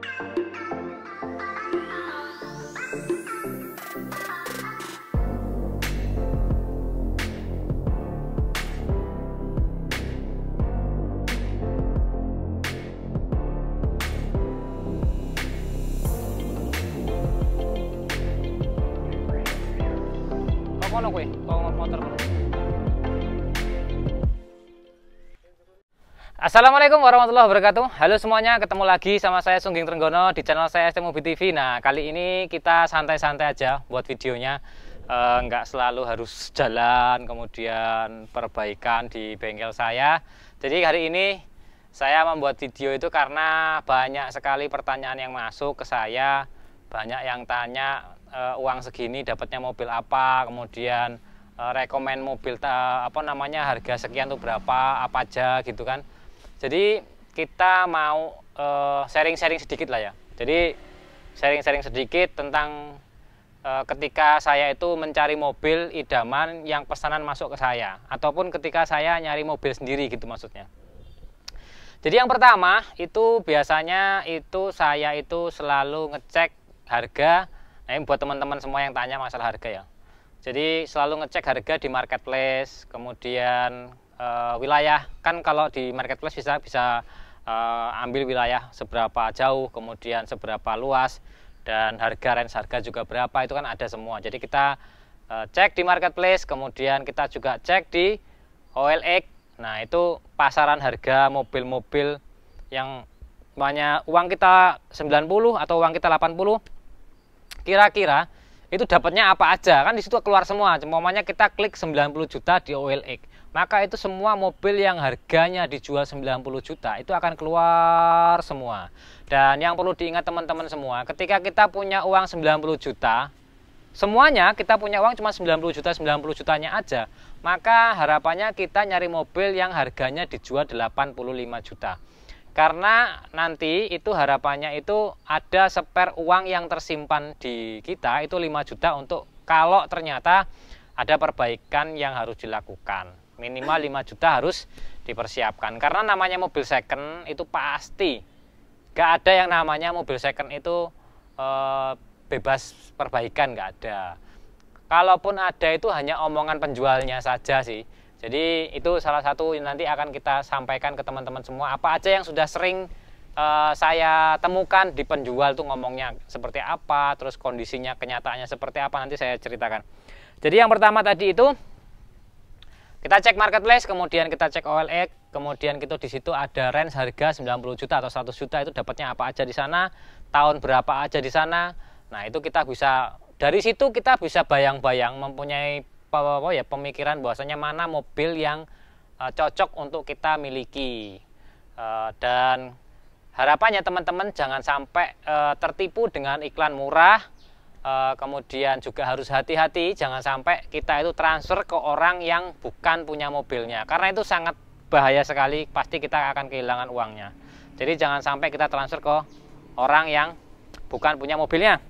Kono kowe, motor. Assalamualaikum warahmatullahi wabarakatuh. Halo semuanya, ketemu lagi sama saya Sungging Trenggono di channel saya ST Mobi TV. Nah, kali ini kita santai-santai aja buat videonya. Nggak selalu harus jalan, kemudian perbaikan di bengkel saya. Jadi hari ini saya membuat video itu karena banyak sekali pertanyaan yang masuk ke saya. Banyak yang tanya uang segini dapatnya mobil apa, kemudian rekomen mobil harga sekian tuh berapa, apa aja gitu kan. Jadi kita mau sharing-sharing sedikit lah ya. Jadi sharing-sharing sedikit tentang ketika saya itu mencari mobil idaman yang pesanan masuk ke saya, ataupun ketika saya nyari mobil sendiri gitu maksudnya. Jadi yang pertama itu biasanya itu saya itu selalu ngecek harga. Nah, ini buat teman-teman semua yang tanya masalah harga ya. Jadi selalu ngecek harga di marketplace, kemudian wilayah. Kan kalau di marketplace bisa ambil wilayah seberapa jauh, kemudian seberapa luas, dan range harga juga berapa, itu kan ada semua. Jadi kita cek di marketplace, kemudian kita juga cek di OLX. Nah, itu pasaran harga mobil-mobil yang banyak uang kita 90 atau uang kita 80. Kira-kira itu dapatnya apa aja, kan di situ keluar semua. Umpamanya kita klik 90 juta di OLX, maka itu semua mobil yang harganya dijual 90 juta itu akan keluar semua. Dan yang perlu diingat teman-teman semua, ketika kita punya uang 90 juta, semuanya kita punya uang cuma 90 juta, 90 jutanya aja, maka harapannya kita nyari mobil yang harganya dijual 85 juta. Karena nanti itu harapannya itu ada spare uang yang tersimpan di kita itu 5 juta untuk kalau ternyata ada perbaikan yang harus dilakukan. Minimal 5 juta harus dipersiapkan. Karena namanya mobil second itu pasti gak ada yang namanya mobil second itu bebas perbaikan, gak ada. Kalaupun ada itu hanya omongan penjualnya saja sih. Jadi itu salah satu yang nanti akan kita sampaikan ke teman-teman semua. Apa aja yang sudah sering saya temukan di penjual tuh ngomongnya seperti apa, terus kondisinya kenyataannya seperti apa, nanti saya ceritakan. Jadi yang pertama tadi itu kita cek marketplace, kemudian kita cek OLX, kemudian di situ ada range harga 90 juta atau 100 juta itu dapatnya apa aja di sana, tahun berapa aja di sana. Nah, itu kita bisa dari situ kita bisa bayang-bayang mempunyai pemikiran bahwasanya mana mobil yang cocok untuk kita miliki. Dan harapannya teman-teman jangan sampai tertipu dengan iklan murah. Kemudian juga harus hati-hati jangan sampai kita itu transfer ke orang yang bukan punya mobilnya, karena itu sangat bahaya sekali, pasti kita akan kehilangan uangnya. Jadi jangan sampai kita transfer ke orang yang bukan punya mobilnya.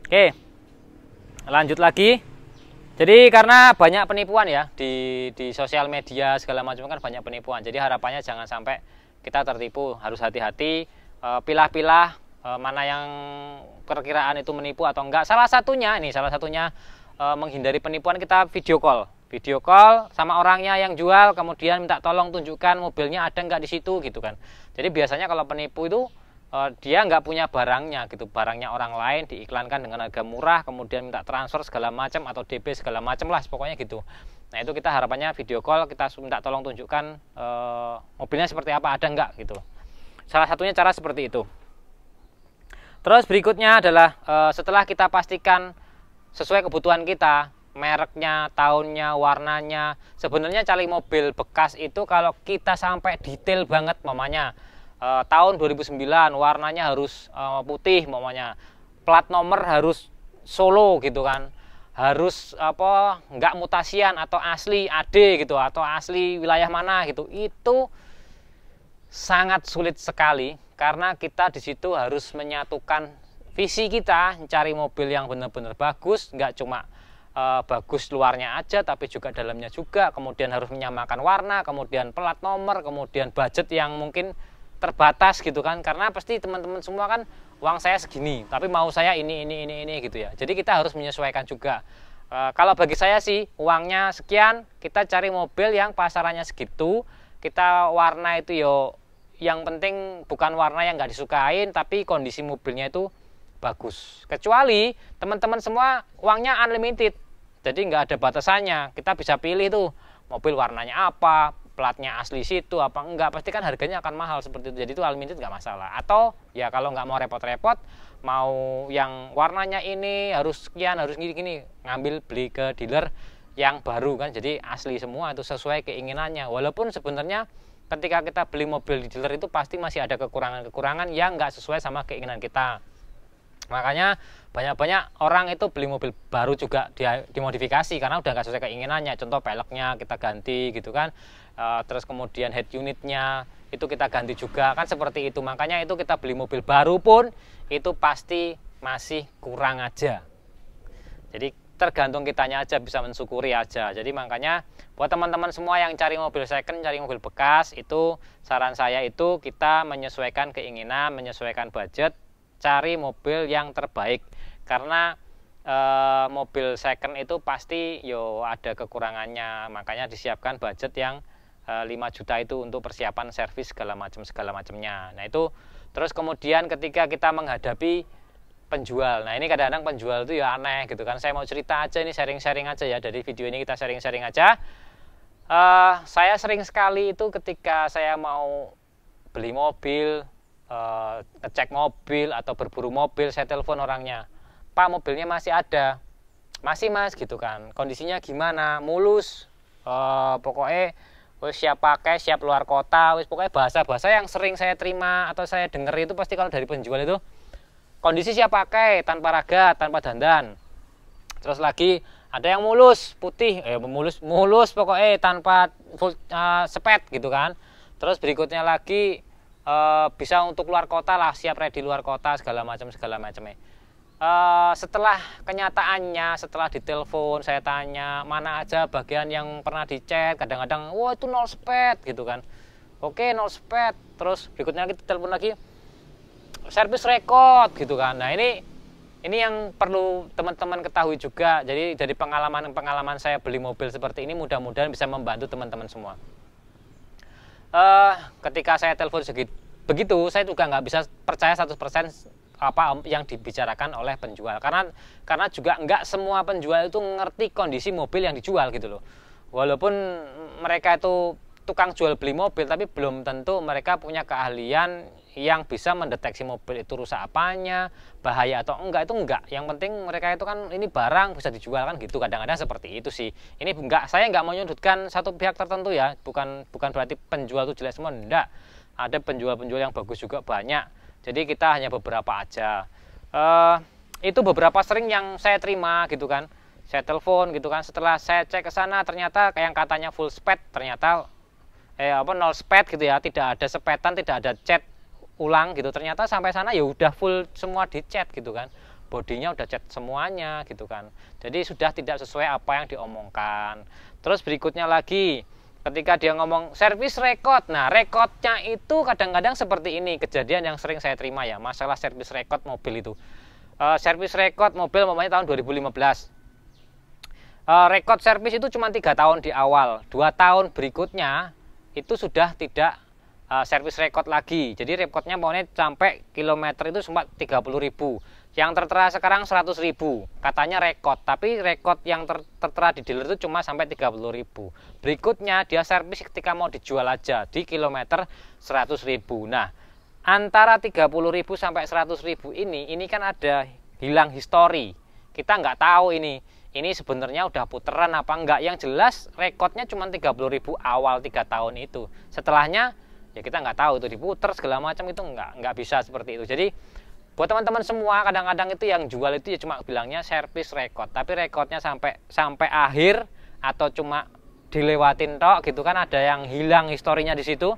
Oke, lanjut lagi. Jadi karena banyak penipuan ya di sosial media segala macam, kan banyak penipuan. Jadi harapannya jangan sampai kita tertipu, harus hati-hati, pilah-pilah mana yang perkiraan itu menipu atau enggak. Salah satunya menghindari penipuan, kita video call sama orangnya yang jual, kemudian minta tolong tunjukkan mobilnya ada enggak di situ gitu kan. Jadi biasanya kalau penipu itu dia nggak punya barangnya gitu, barangnya orang lain diiklankan dengan harga murah, kemudian minta transfer segala macam atau DP segala macam lah pokoknya gitu. Nah, itu kita harapannya video call, kita minta tolong tunjukkan mobilnya seperti apa, ada nggak gitu. Salah satunya cara seperti itu. Terus berikutnya adalah setelah kita pastikan sesuai kebutuhan kita, mereknya, tahunnya, warnanya. Sebenarnya cari mobil bekas itu kalau kita sampai detail banget, mamanya tahun 2009, warnanya harus putih, mamanya plat nomor harus Solo gitu kan, harus nggak mutasian atau asli AD gitu, atau asli wilayah mana gitu. Itu sangat sulit sekali karena kita di situ harus menyatukan visi kita mencari mobil yang benar-benar bagus, nggak cuma bagus luarnya aja tapi juga dalamnya juga, kemudian harus menyamakan warna, kemudian plat nomor, kemudian budget yang mungkin terbatas gitu kan, karena pasti teman-teman semua kan uang saya segini tapi mau saya ini gitu ya. Jadi kita harus menyesuaikan juga. Kalau bagi saya sih uangnya sekian, kita cari mobil yang pasarannya segitu, kita warna itu yo yang penting bukan warna yang nggak disukain tapi kondisi mobilnya itu bagus. Kecuali teman-teman semua uangnya unlimited, jadi nggak ada batasannya, kita bisa pilih tuh mobil warnanya apa, platnya asli situ apa enggak, pasti kan harganya akan mahal seperti itu. Jadi itu unlimited nggak masalah. Atau ya kalau nggak mau repot-repot, mau yang warnanya ini harus sekian, harus gini-gini, ngambil beli ke dealer yang baru kan, jadi asli semua itu sesuai keinginannya. Walaupun sebenarnya ketika kita beli mobil di dealer itu pasti masih ada kekurangan-kekurangan yang nggak sesuai sama keinginan kita. Makanya banyak-banyak orang itu beli mobil baru juga dimodifikasi karena udah nggak sesuai keinginannya. Contoh peleknya kita ganti gitu kan, terus kemudian head unitnya itu kita ganti juga kan, seperti itu. Makanya itu kita beli mobil baru pun itu pasti masih kurang aja. Jadi tergantung kitanya aja, bisa mensyukuri aja. Jadi makanya buat teman-teman semua yang cari mobil second, cari mobil bekas, itu saran saya itu kita menyesuaikan keinginan, menyesuaikan budget, cari mobil yang terbaik. Karena mobil second itu pasti yo ada kekurangannya, makanya disiapkan budget yang 5 juta itu untuk persiapan servis segala macamnya. Nah itu terus kemudian ketika kita menghadapi penjual, nah ini kadang-kadang penjual itu ya aneh gitu kan. Saya mau cerita aja, ini sharing-sharing aja ya, dari video ini kita sharing-sharing aja. Saya sering sekali itu ketika saya mau beli mobil, ngecek mobil atau berburu mobil, saya telepon orangnya, Pak mobilnya masih ada? Masih Mas gitu kan. Kondisinya gimana? Mulus, pokoknya wis siap pakai, siap luar kota, wis pokoknya bahasa-bahasa yang sering saya terima atau saya dengar itu pasti kalau dari penjual itu kondisi siap pakai, tanpa ragat, tanpa dandan. Terus lagi ada yang mulus, putih, mulus pokoknya tanpa full sepet gitu kan. Terus berikutnya lagi bisa untuk luar kota lah, siap ready luar kota segala macamnya. Setelah kenyataannya, setelah ditelepon saya tanya mana aja bagian yang pernah dicek, kadang-kadang wah itu 0 spet gitu kan. Oke 0 spet. Terus berikutnya kita telepon lagi servis record gitu kan. Nah ini yang perlu teman-teman ketahui juga. Jadi dari pengalaman saya beli mobil seperti ini, mudah-mudahan bisa membantu teman-teman semua. Ketika saya telepon begitu, saya juga nggak bisa percaya 100% apa yang dibicarakan oleh penjual, karena juga nggak semua penjual itu ngerti kondisi mobil yang dijual gitu loh. Walaupun mereka itu tukang jual beli mobil, tapi belum tentu mereka punya keahlian yang bisa mendeteksi mobil itu rusak apanya, bahaya atau enggak, itu enggak. Yang penting mereka itu kan ini barang bisa dijual kan gitu. Kadang-kadang seperti itu sih. Ini saya nggak menyudutkan satu pihak tertentu ya, bukan berarti penjual itu jelek semua, enggak. Ada penjual-penjual yang bagus juga banyak. Jadi kita hanya beberapa aja. Itu beberapa sering yang saya terima gitu kan. Saya telepon gitu kan, setelah saya cek ke sana ternyata yang katanya full sped ternyata 0 sped gitu ya, tidak ada sepetan, tidak ada cat ulang gitu. Ternyata sampai sana ya udah full semua dicat gitu kan. Bodinya udah cat semuanya gitu kan. Jadi sudah tidak sesuai apa yang diomongkan. Terus berikutnya lagi ketika dia ngomong servis record. Nah, rekodnya itu kadang-kadang seperti ini, kejadian yang sering saya terima ya, masalah servis record mobil itu. Servis record mobil namanya tahun 2015. Rekod servis itu cuma 3 tahun di awal, 2 tahun berikutnya itu sudah tidak servis rekod lagi. Jadi rekodnya maunya sampai kilometer itu cuma 30.000. Yang tertera sekarang 100.000. Katanya rekod, tapi rekod yang tertera di dealer itu cuma sampai 30.000. Berikutnya dia servis ketika mau dijual aja di kilometer 100.000. Nah, antara 30.000 sampai 100.000 ini kan ada hilang histori. Kita nggak tahu ini sebenarnya udah puteran apa enggak. Yang jelas rekodnya cuma 30.000 awal 3 tahun itu. Setelahnya ya kita nggak tahu itu diputer segala macam, itu nggak bisa seperti itu. Jadi buat teman-teman semua, kadang-kadang itu yang jual itu ya cuma bilangnya servis record, tapi rekodnya sampai akhir atau cuma dilewatin tok gitu kan, ada yang hilang historinya di situ.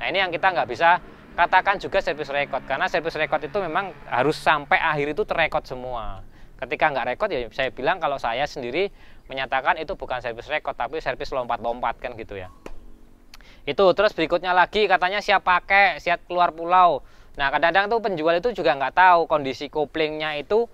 Nah ini yang kita nggak bisa katakan juga servis record, karena servis record itu memang harus sampai akhir itu terrekod semua. Ketika nggak rekod ya saya bilang, kalau saya sendiri menyatakan itu bukan servis record tapi servis lompat-lompat kan gitu ya. Itu terus berikutnya lagi katanya siap pakai, siap keluar pulau. Nah kadang-kadang tuh penjual itu juga nggak tahu kondisi koplingnya itu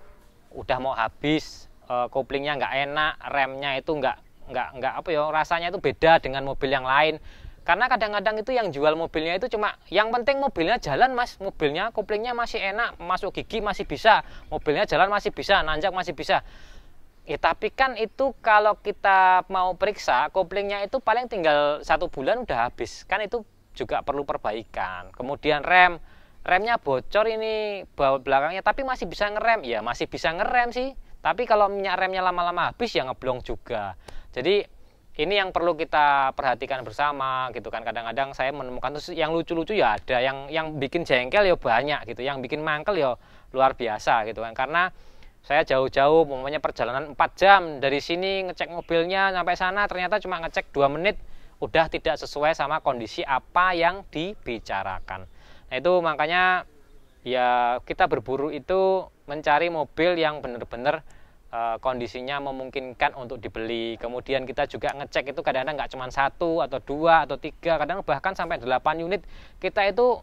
udah mau habis, koplingnya nggak enak, remnya itu nggak apa ya, rasanya itu beda dengan mobil yang lain. Karena kadang-kadang itu yang jual mobilnya itu cuma yang penting mobilnya jalan mas, mobilnya koplingnya masih enak, masuk gigi masih bisa, mobilnya jalan masih bisa, nanjak masih bisa. Ya tapi kan itu kalau kita mau periksa koplingnya itu paling tinggal 1 bulan udah habis, kan itu juga perlu perbaikan. Kemudian remnya bocor ini belakangnya tapi masih bisa ngerem, ya masih bisa ngerem sih, tapi kalau minyak remnya lama-lama habis ya ngeblong juga. Jadi ini yang perlu kita perhatikan bersama gitu kan. Kadang-kadang saya menemukan tuh yang lucu-lucu ya ada, yang bikin jengkel ya banyak gitu, yang bikin mangkel ya luar biasa gitu kan. Karena saya jauh-jauh, umpamanya perjalanan 4 jam dari sini ngecek mobilnya sampai sana, ternyata cuma ngecek 2 menit udah tidak sesuai sama kondisi apa yang dibicarakan. Nah itu makanya ya kita berburu itu mencari mobil yang benar-benar kondisinya memungkinkan untuk dibeli. Kemudian kita juga ngecek itu kadang-kadang nggak cuma 1 atau 2 atau 3, kadang bahkan sampai 8 unit. Kita itu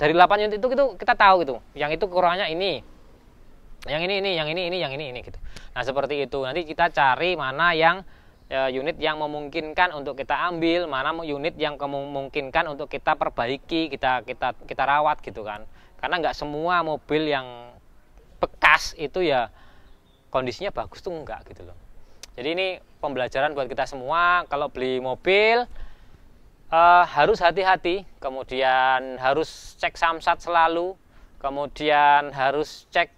dari 8 unit itu kita tahu gitu, yang itu kekurangannya ini, yang ini gitu. Nah seperti itu, nanti kita cari mana yang unit yang memungkinkan untuk kita ambil, mana unit yang memungkinkan untuk kita perbaiki, kita rawat gitu kan. Karena nggak semua mobil yang bekas itu ya kondisinya bagus tuh enggak gitu loh. Jadi ini pembelajaran buat kita semua. Kalau beli mobil harus hati-hati, kemudian harus cek samsat selalu, kemudian harus cek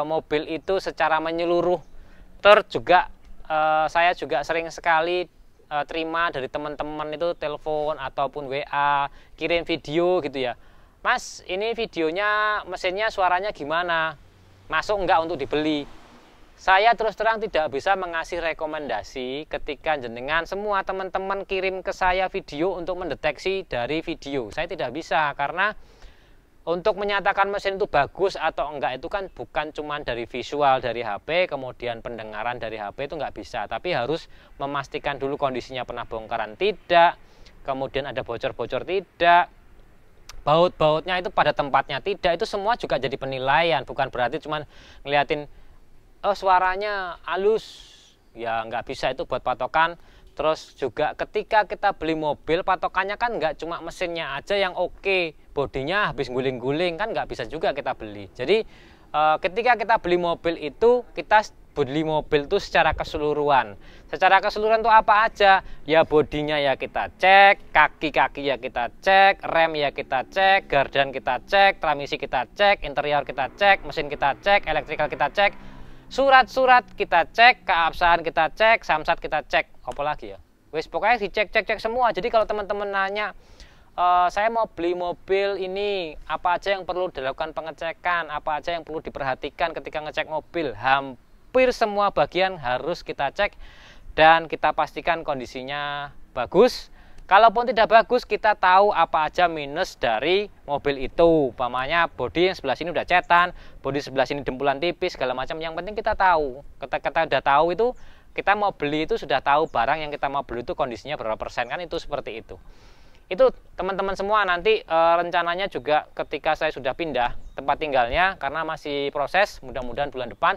mobil itu secara menyeluruh. Terus juga saya juga sering sekali terima dari teman-teman itu telepon ataupun WA, kirim video gitu ya. Mas, ini videonya mesinnya suaranya gimana? Masuk enggak untuk dibeli? Saya terus terang tidak bisa mengasih rekomendasi ketika jenengan semua teman-teman kirim ke saya video untuk mendeteksi dari video. Saya tidak bisa, karena untuk menyatakan mesin itu bagus atau enggak itu kan bukan cuma dari visual dari HP, kemudian pendengaran dari HP itu enggak bisa. Tapi harus memastikan dulu kondisinya pernah bongkaran tidak, kemudian ada bocor-bocor tidak, baut-bautnya itu pada tempatnya tidak. Itu semua juga jadi penilaian, bukan berarti cuma ngeliatin oh suaranya halus, ya nggak bisa itu buat patokan. Terus juga ketika kita beli mobil, patokannya kan nggak cuma mesinnya aja yang oke, bodinya habis guling-guling, kan nggak bisa juga kita beli. Jadi ketika kita beli mobil itu, kita beli mobil itu secara keseluruhan. Secara keseluruhan itu apa aja? Ya bodinya ya kita cek, kaki-kaki ya kita cek, rem ya kita cek, gardan kita cek, transmisi kita cek, interior kita cek, mesin kita cek, elektrikal kita cek, surat-surat kita cek, keabsahan kita cek, samsat kita cek, apa lagi ya? Wis pokoknya dicek semua. Jadi kalau teman-teman nanya, saya mau beli mobil ini, apa aja yang perlu dilakukan pengecekan, apa aja yang perlu diperhatikan ketika ngecek mobil, hampir semua bagian harus kita cek dan kita pastikan kondisinya bagus. Kalaupun tidak bagus, kita tahu apa aja minus dari mobil itu. Umpamanya bodi yang sebelah sini udah cetan, bodi sebelah sini dempulan tipis, segala macam. Yang penting kita tahu. Kita udah tahu itu, kita mau beli itu sudah tahu barang yang kita mau beli itu kondisinya berapa persen, kan itu seperti itu. Itu teman-teman semua nanti rencananya juga ketika saya sudah pindah tempat tinggalnya, karena masih proses, mudah-mudahan bulan depan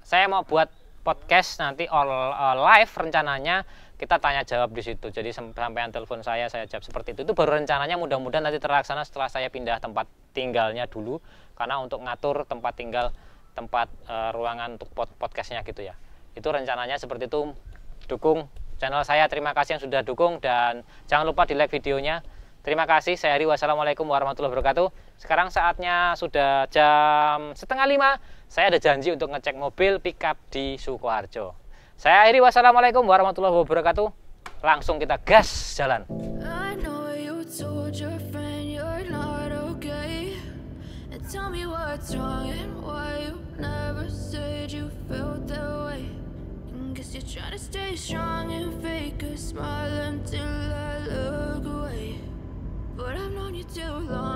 saya mau buat podcast nanti live rencananya. Kita tanya jawab di situ. Jadi sampean telepon saya jawab seperti itu. Itu baru rencananya, mudah-mudahan nanti terlaksana setelah saya pindah tempat tinggalnya dulu. Karena untuk ngatur tempat tinggal, tempat ruangan untuk podcastnya gitu ya. Itu rencananya seperti itu. Dukung channel saya. Terima kasih yang sudah dukung dan jangan lupa di like videonya. Terima kasih. Saya Ari. Wassalamualaikum warahmatullahi wabarakatuh. Sekarang saatnya sudah jam 4:30. Saya ada janji untuk ngecek mobil pickup di Sukoharjo. Saya Iri, wassalamualaikum warahmatullahi wabarakatuh. Langsung kita gas jalan. I know you told your friend you're not okay. And tell me what's wrong and why you never said you felt that way. Guess you're trying to stay strong and fake a smile until I look away. But I've known you too long.